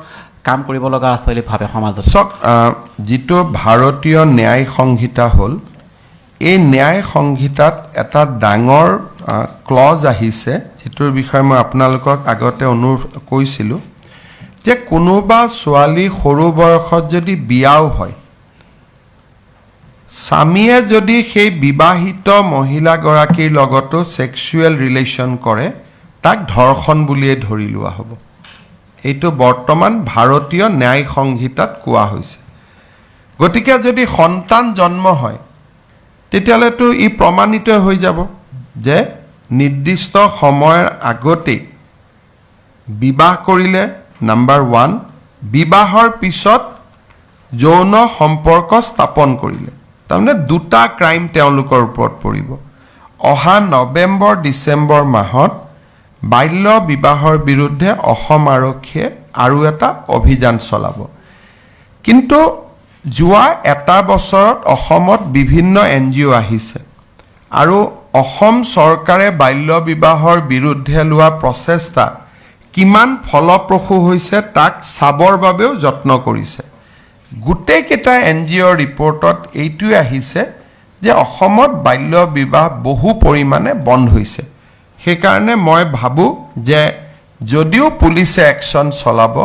Speaker 4: কাম কৰিব লগা আছে বুলি ভাবে সমাজত
Speaker 2: চাওক যিটো ভাৰতীয় ন্যায় সংহিতা হ'ল এই ন্যায় সংহিতাত এটা ডাঙৰ ক্লজ আহিছে যিটোৰ বিষয়ে মই আপোনালোকক আগতে অনুৰোধ কৰিছিলোঁ যে কোনোবা ছোৱালী সৰু বয়সত যদি বিয়াও হয় স্বামীয়ে যদি সেই বিবাহিত মহিলাগৰাকীৰ লগতো ছেক্সুৱেল ৰিলেশ্যন কৰে তাক ধৰ্ষণ বুলিয়ে ধৰি লোৱা হ'ব এইটো বৰ্তমান ভাৰতীয় ন্যায় সংহিতাত কোৱা হৈছে গতিকে যদি সন্তান জন্ম হয় তেতিয়াহ'লেতো ই প্ৰমাণিত হৈ যাব যে নিৰ্দিষ্ট সময়ৰ আগতে বিবাহ কৰিলে নাম্বাৰ 1 বিবাহৰ পিছত যৌন সম্পৰ্ক স্থাপন কৰিলে তাৰমানে দুটা ক্ৰাইম তেওঁলোকৰ ওপৰত পৰিব অহা নৱেম্বৰ ডিচেম্বৰ মাহত বাল্য বিবাহৰ বিৰুদ্ধে অসম আৰক্ষীয়ে আৰু এটা অভিযান চলাব। কিন্তু যোৱা এটা বছৰত অসমত বিভিন্ন NGO আহিছে আৰু অসম চৰকাৰে বাল্য বিবাহৰ বিৰুদ্ধে লোৱা প্ৰচেষ্টা কিমান ফলপ্ৰসূ হৈছে তাক চাবৰ বাবেও যত্ন কৰিছে। গোটেইকেইটা NGOৰ ৰিপৰ্টত এইটোৱে আহিছে যে অসমত বাল্য বিবাহ বহু পৰিমাণে বন্ধ হৈছে। সেইকাৰণে মই ভাবোঁ যে যদিও পুলিচে একশ্যন চলাব,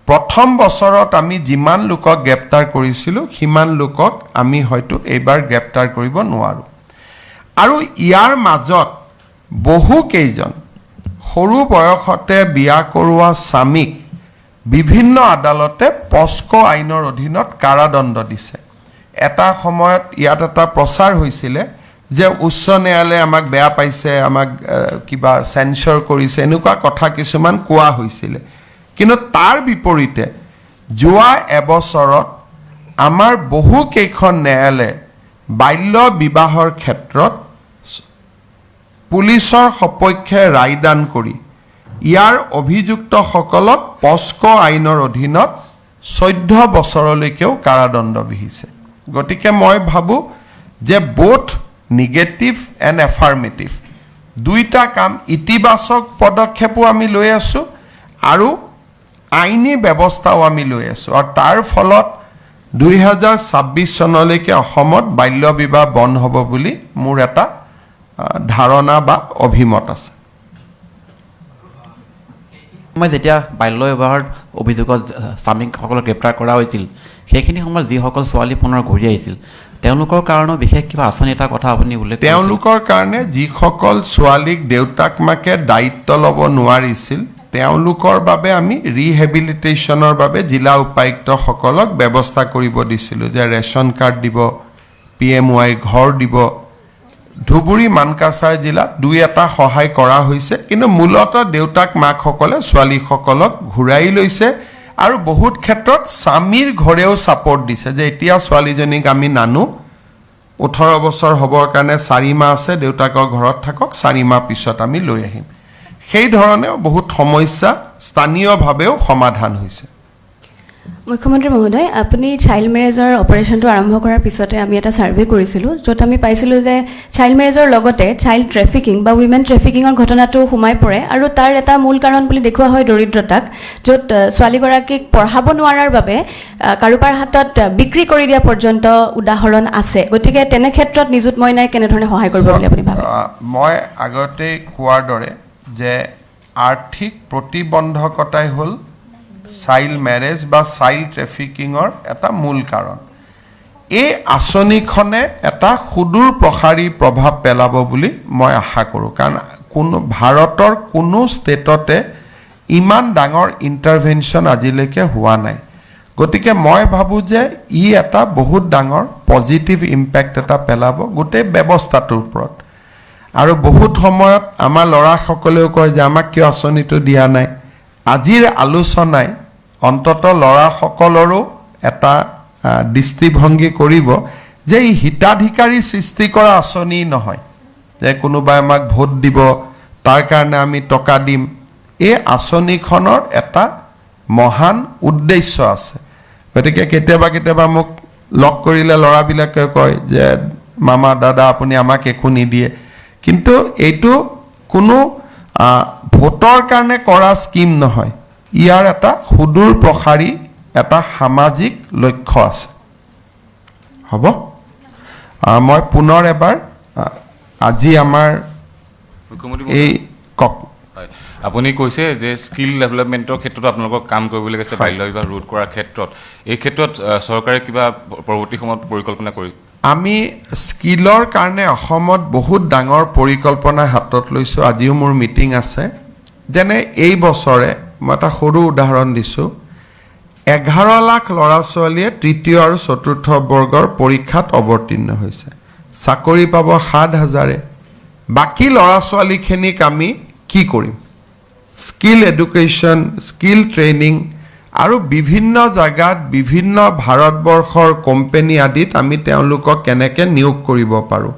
Speaker 2: প্ৰথম বছৰত আমি যিমান লোকক গ্ৰেপ্তাৰ কৰিছিলোঁ সিমান লোকক আমি হয়তো এইবাৰ গ্ৰেপ্তাৰ কৰিব নোৱাৰোঁ। আৰু ইয়াৰ মাজত বহুকেইজন সৰু বয়সতে বিয়া কৰোৱা স্বামীক বিভিন্ন আদালতে পস্কো আইনৰ অধীনত কাৰাদণ্ড দিছে। এটা সময়ত ইয়াত এটা প্ৰচাৰ হৈছিলে যে উচ্চ ন্যায়ালয়ে আমাক বেয়া পাইছে, আমাক কিবা চেঞ্চৰ কৰিছে, এনেকুৱা কথা কিছুমান কোৱা হৈছিলে। কিন্তু তাৰ বিপৰীতে যোৱা এবছৰত আমাৰ বহুকেইখন ন্যায়ালয়ে বাল্য বিবাহৰ ক্ষেত্ৰত পুলিচৰ সপক্ষে ৰায়দান কৰি ইয়াৰ অভিযুক্তসকলক পস্কো আইনৰ অধীনত 14 বছৰলৈকেও কাৰাদণ্ড বিহিছে। গতিকে মই ভাবোঁ যে বোথ নিগেটিভ এণ্ড এফাৰ্মেটিভ দুইটা কাম, ইতিবাচক পদক্ষেপো আমি লৈ আছোঁ আৰু আইনী ব্যৱস্থাও আমি লৈ আছোঁ। আৰু তাৰ ফলত 2026 চনলৈকে অসমত বাল্য বিবাহ বন্ধ হ'ব বুলি মোৰ এটা ধাৰণা বা অভিমত আছে।
Speaker 4: মই যেতিয়া বাল্য বিবাহৰ অভিযোগত স্বামীসকলক গ্ৰেপ্তাৰ কৰা হৈছিল, সেইখিনি সময়ত যিসকল ছোৱালী পুনৰ ঘূৰি আহিছিল তেওঁলোকৰ কাৰণেও বিশেষ কিবা আঁচনি এটাৰ কথা আপুনি উল্লেখ কৰিছিল।
Speaker 2: তেওঁলোকৰ কাৰণে যিসকল ছোৱালীক দেউতাক মাকে দায়িত্ব ল'ব নোৱাৰিছিল তেওঁলোকৰ বাবে আমি ৰিহেবিলিটেশ্যনৰ বাবে জিলা উপায়ুক্তসকলক ব্যৱস্থা কৰিব দিছিলোঁ, যে ৰেচন কাৰ্ড দিব, PMY ঘৰ দিব। ধুবুৰী মানকাছাৰ জিলাত দুই এটা সহায় কৰা হৈছে, কিন্তু মূলতঃ দেউতাক মাকসকলে ছোৱালীসকলক ঘূৰাই লৈছে আৰু বহুত ক্ষেত্ৰত স্বামীৰ ঘৰেও ছাপৰ্ট দিছে যে এতিয়া ছোৱালীজনীক আমি নানো, 18 বছৰ হ'বৰ কাৰণে 4 মাহ আছে, দেউতাকৰ ঘৰত থাকক, 4 মাহ পিছত আমি লৈ আহিম। সেই ধৰণেও বহুত সমস্যা স্থানীয়ভাৱেও সমাধান হৈছে।
Speaker 5: মুখ্যমন্ত্ৰী মহোদয়, আপুনি চাইল্ড মেৰেজৰ অপাৰেশ্যনটো আৰম্ভ কৰাৰ পিছতে আমি এটা ছাৰ্ভে কৰিছিলোঁ, য'ত আমি পাইছিলোঁ যে চাইল্ড মেৰেজৰ লগতে চাইল্ড ট্ৰেফিকিং বা উইমেন ট্ৰেফিকিঙৰ ঘটনাটো সোমাই পৰে আৰু তাৰ এটা মূল কাৰণ বুলি দেখুওৱা হয় দৰিদ্ৰতাক, য'ত ছোৱালীগৰাকীক পঢ়াব নোৱাৰাৰ বাবে কাৰোবাৰ হাতত বিক্ৰী কৰি দিয়া পৰ্যন্ত উদাহৰণ আছে। গতিকে তেনে ক্ষেত্ৰত নিযুত মইনাই কেনেধৰণে সহায় কৰিব বুলি আপুনি ভাবে?
Speaker 2: মই আগতে কোৱাৰ দৰে যে আৰ্থিক প্ৰতিবন্ধকতাই হ'ল চাইল্ড মেৰেজ বা চাইল্ড ট্ৰেফিকিঙৰ এটা মূল কাৰণ। এই আঁচনিখনে এটা সুদূৰ প্ৰসাৰী প্ৰভাৱ পেলাব বুলি মই আশা কৰোঁ, কাৰণ ভাৰতৰ কোনো ষ্টেটতে ইমান ডাঙৰ ইণ্টাৰভেনশ্যন আজিলৈকে হোৱা নাই। গতিকে মই ভাবোঁ যে ই এটা বহুত ডাঙৰ পজিটিভ ইম্পেক্ট এটা পেলাব গোটেই ব্যৱস্থাটোৰ ওপৰত। আৰু বহুত সময়ত আমাৰ ল'ৰাসকলেও কয় যে আমাক কিয় আঁচনিটো দিয়া নাই। আজিৰ আলোচনাই অন্ততঃ ল'ৰাসকলৰো এটা দৃষ্টিভংগী কৰিব যে ই হিতাধিকাৰী সৃষ্টি কৰা আঁচনি নহয়, যে কোনোবাই আমাক ভোট দিব তাৰ কাৰণে আমি টকা দিম। এই আঁচনিখনৰ এটা মহান উদ্দেশ্য আছে। গতিকে কেতিয়াবা মোক লগ কৰিলে ল'ৰাবিলাকে কয় যে মামা দাদা আপুনি আমাক একো নিদিয়ে, কিন্তু এইটো কোনো ভোটৰ কাৰণে কৰা স্কিম নহয়, ইয়াৰ এটা সুদূৰ প্ৰসাৰী এটা সামাজিক লক্ষ্য আছে। হ'ব, মই পুনৰ এবাৰ আজি আমাৰ এই কওক।
Speaker 6: আপুনি কৈছে যে স্কিল ডেভেলপমেণ্টৰ ক্ষেত্ৰত আপোনালোকক কাম কৰিবলৈ গৈছে বাল্য বিবাহ ৰোধ কৰাৰ ক্ষেত্ৰত। এই ক্ষেত্ৰত চৰকাৰে কিবা পৰৱৰ্তী সময়ত পৰিকল্পনা কৰি
Speaker 2: আমি স্কিলৰ কাৰণে অসমত বহুত ডাঙৰ পৰিকল্পনা হাতত লৈছোঁ। আজিও মোৰ মিটিং আছে। যেনে এই বছৰে মই এটা সৰু উদাহৰণ দিছোঁ, 11 লাখ ল'ৰা ছোৱালীয়ে তৃতীয় আৰু চতুৰ্থ বৰ্গৰ পৰীক্ষাত অৱতীৰ্ণ হৈছে, চাকৰি পাব 7,000। বাকী ল'ৰা ছোৱালীখিনিক আমি কি কৰিম? স্কিল এডুকেশ্যন, স্কিল ট্ৰেইনিং আৰু বিভিন্ন জাগাত বিভিন্ন ভাৰতবৰ্ষৰ কোম্পানী আদিত আমি তেওঁলোকক কেনেকৈ নিয়োগ কৰিব পাৰোঁ।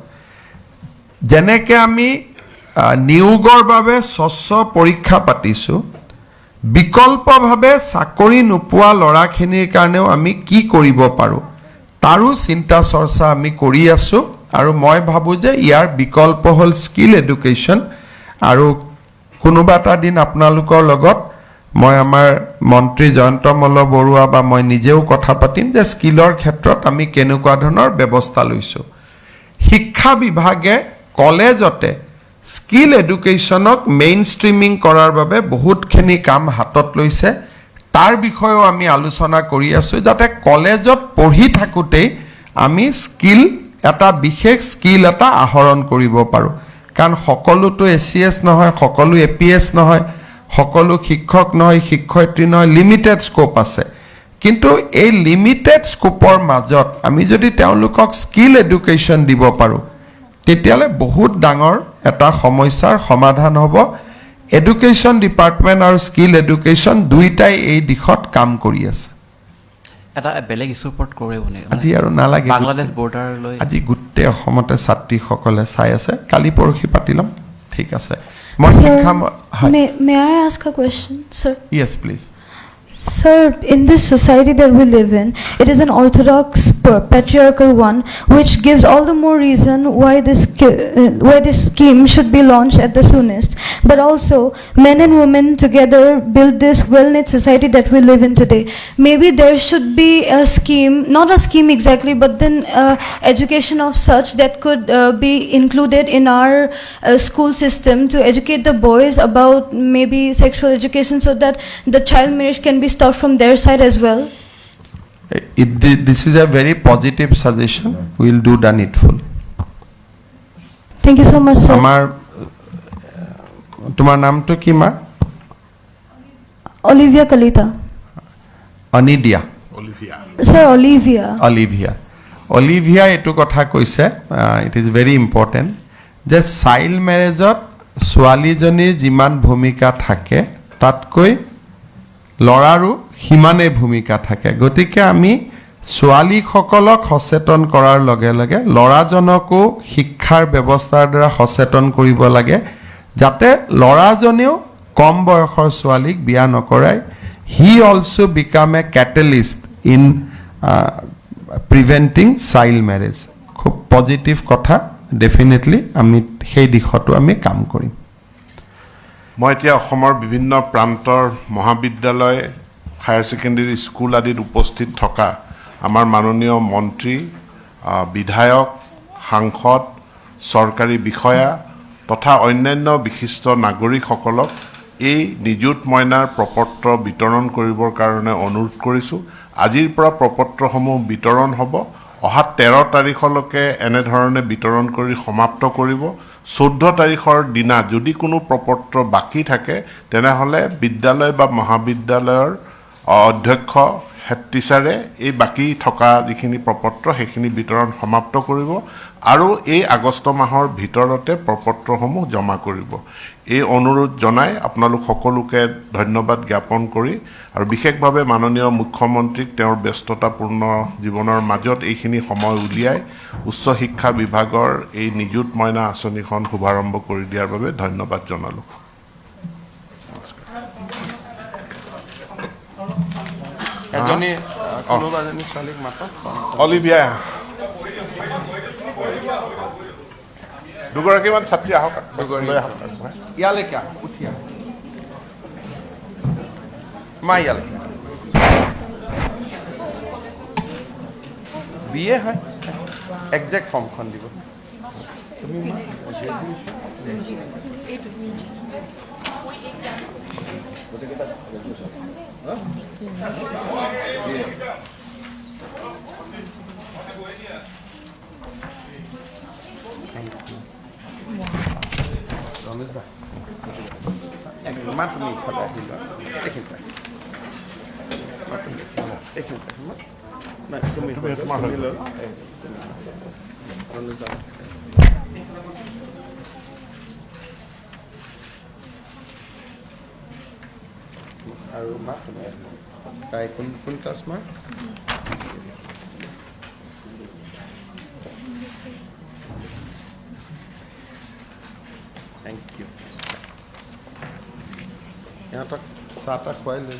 Speaker 2: যেনেকৈ আমি নিয়োগৰ বাবে স্বচ্ছ পৰীক্ষা পাতিছোঁ, বিকল্পভাৱে চাকৰি নোপোৱা ল'ৰাখিনিৰ কাৰণেও আমি কি কৰিব পাৰোঁ তাৰো চিন্তা চৰ্চা আমি কৰি আছোঁ। আৰু মই ভাবোঁ যে ইয়াৰ বিকল্প হ'ল স্কিল এডুকেশ্যন। আৰু কোনোবা এটা দিন আপোনালোকৰ লগত মই আমাৰ মন্ত্ৰী জয়ন্ত মল্ল বৰুৱা বা মই নিজেও কথা পাতিম যে স্কিলৰ ক্ষেত্ৰত আমি কেনেকুৱা ধৰণৰ ব্যৱস্থা লৈছোঁ। শিক্ষা বিভাগে কলেজতে স্কিল এডুকেশ্যনক মেইন ষ্ট্ৰিমিং কৰাৰ বাবে বহুতখিনি কাম হাতত লৈছে। তাৰ বিষয়েও আমি আলোচনা কৰি আছোঁ যাতে কলেজত পঢ়ি থাকোঁতেই আমি স্কিল এটা বিশেষ স্কিল এটা আহৰণ কৰিব পাৰোঁ। কাৰণ সকলোতো ACS নহয়, সকলো APS নহয়, সকলো শিক্ষক নহয়, শিক্ষয়িত্ৰী নহয়, লিমিটেড স্কোপ আছে। কিন্তু এই লিমিটেড স্কোপৰ মাজত আমি যদি তেওঁলোকক স্কিল এডুকেশ্যন দিব পাৰোঁ তেতিয়াহ'লে বহুত ডাঙৰ এটা সমস্যাৰ সমাধান হ'ব। এডুকেশ্যন ডিপাৰ্টমেণ্ট আৰু স্কিল এডুকেশ্যন দুইটাই এই দিশত কাম কৰি আছে।
Speaker 4: এটা বেলেগ ইছ্যুৰ ওপৰত কৰে
Speaker 2: আজি আৰু নালাগে,
Speaker 4: বাংলাদেশ বৰ্ডাৰলৈ
Speaker 2: আজি গোটেই অসমতে ছাত্ৰীসকলে চাই আছে, কালি পৰহি পাতি ল'ম। ঠিক আছে, মই
Speaker 7: Sir,
Speaker 2: শিক্ষা
Speaker 7: may I ask a question, sir?
Speaker 2: Yes please.
Speaker 7: Sir, in this society that we live in, it is an orthodox patriarchal one, which gives all the more reason why this scheme should be launched at the soonest. But also, men and women together build this well-knit society that we live in today. Maybe there should be a scheme, not a scheme exactly, but then education of such that could be included in our school system to educate the boys about maybe sexual education, so that the child marriage can be stopped from their side as well.
Speaker 2: This is a very positive suggestion. We will do the needful.
Speaker 7: Thank you so much, sir.
Speaker 2: আমাৰ তোমাৰ নামটো কি মা?
Speaker 7: Olivia Kalita.
Speaker 2: অনিডিয়া।
Speaker 7: Sir, Olivia.
Speaker 2: Olivia এইটো কথা কৈছে, it is very important, যে child মেৰেজত ছোৱালীজনীৰ যিমান ভূমিকা থাকে তাতকৈ ল'ৰাৰো সিমানেই ভূমিকা থাকে। গতিকে আমি ছোৱালীসকলক সচেতন কৰাৰ লগে লগে ল'ৰাজনকো শিক্ষাৰ ব্যৱস্থাৰ দ্বাৰা সচেতন কৰিব লাগে, যাতে ল'ৰাজনেও কম বয়সৰ ছোৱালীক বিয়া নকৰায়। He also become a catalyst in preventing child marriage. খুব পজিটিভ কথা, ডেফিনেটলি আমি সেই দিশতো আমি কাম কৰিম।
Speaker 1: মই এতিয়া অসমৰ বিভিন্ন প্ৰান্তৰ মহাবিদ্যালয়, হায়াৰ ছেকেণ্ডেৰী স্কুল আদিত উপস্থিত থকা আমাৰ মাননীয় মন্ত্ৰী, বিধায়ক, সাংসদ, চৰকাৰী বিষয়া তথা অন্যান্য বিশিষ্ট নাগৰিকসকলক এই নিযুত মইনাৰ প্ৰপত্ৰ বিতৰণ কৰিবৰ কাৰণে অনুৰোধ কৰিছোঁ। আজিৰ পৰা প্ৰপত্ৰসমূহ বিতৰণ হ'ব। অহা 13 তাৰিখলৈকে এনেধৰণে বিতৰণ কৰি সমাপ্ত কৰিব। 14 তাৰিখৰ দিনা যদি কোনো প্ৰপত্ৰ বাকী থাকে তেনেহ'লে বিদ্যালয় বা মহাবিদ্যালয়ৰ অধ্যক্ষ, হেড টিচাৰে এই বাকী থকা যিখিনি প্ৰপত্ৰ সেইখিনি বিতৰণ সমাপ্ত কৰিব আৰু এই আগষ্ট মাহৰ ভিতৰতে প্ৰপত্ৰসমূহ জমা কৰিব। এই অনুৰোধ জনাই আপোনালোক সকলোকে ধন্যবাদ জ্ঞাপন কৰি আৰু বিশেষভাৱে মাননীয় মুখ্যমন্ত্ৰীক তেওঁৰ ব্যস্ততাপূৰ্ণ জীৱনৰ মাজত এইখিনি সময় উলিয়াই উচ্চ শিক্ষা বিভাগৰ এই নিযুত মইনা আঁচনিখন শুভাৰম্ভ কৰি দিয়াৰ বাবে ধন্যবাদ জনালোঁ। অলিভিয়া, দুগৰাকীমান ছাত্ৰী আহক,
Speaker 2: ইয়ালৈকে উঠিয়া মা, ইয়ালৈকে বিয়ে হয়, একজেক্ট ফৰ্মখন দিব। ৰমেশ দা, তুমি ইফালে আহিলা, আৰু মা তুমি তাই কোন ক্লাছ মা?
Speaker 3: থেংক ইউ ইহঁতক চাহ তাহ খুৱাই লৈ